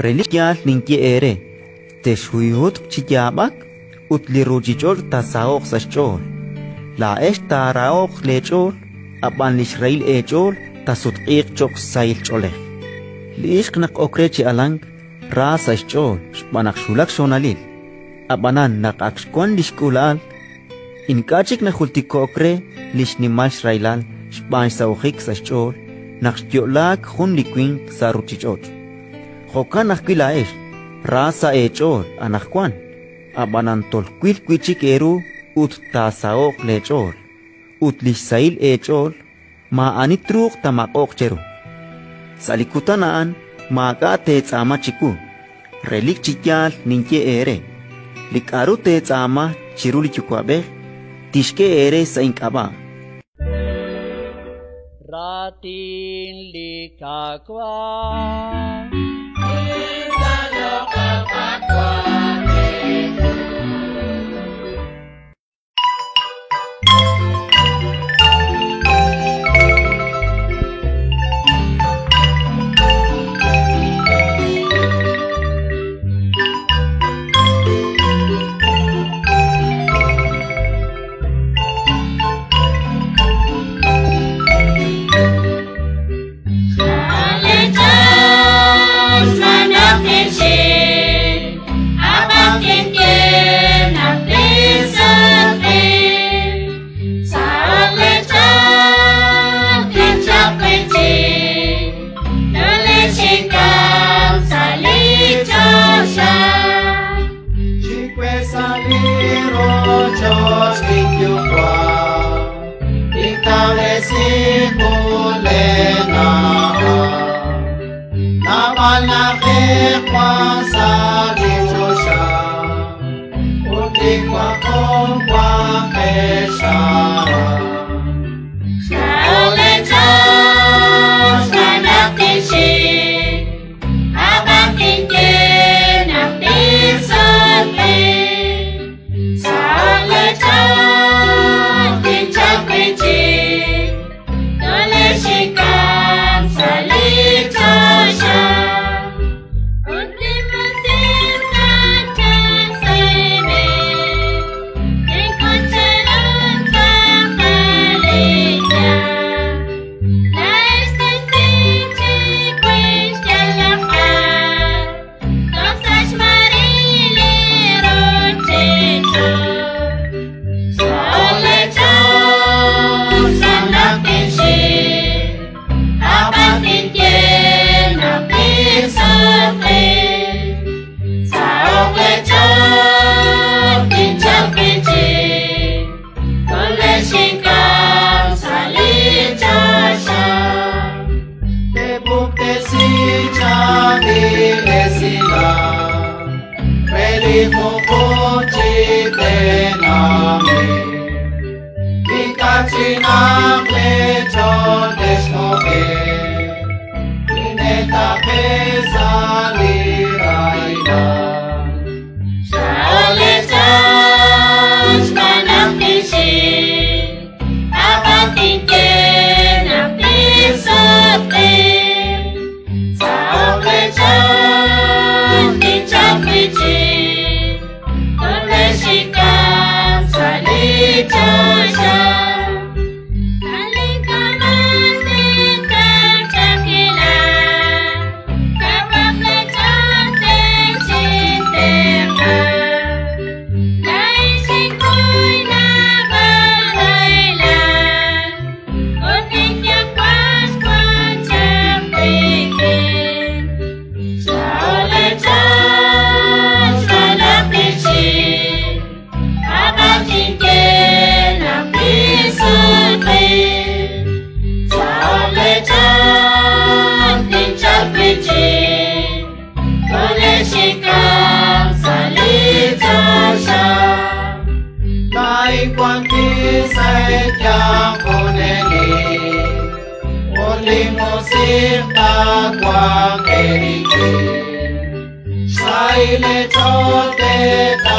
religial ninki ere te shuyut chiyabak utlirujichor tasaok sachor la esta raok lechor aban Israel echor tasut chok sail chole liishk nak okrechi alang rasa chor banak shulak shonalil abanan nak akshkon lishkulal inkachik na hultiko okre lishnimal Israelal span saujik sachor nak yolak hun liquin saruchichot Jokan nakkilaesh, rasa echor anakwan, abanan tolkwil kwichik eru ut tasaok lechor, ut lisail echor, ma anitruk tamakok cheru. Salikutanaan, ma ka tetzama chiku, relik chikyal ninke ere, likaru tetzama chiruli chukwabe, tishke ere sa inkaba. Ratin likakwa. Sai le chote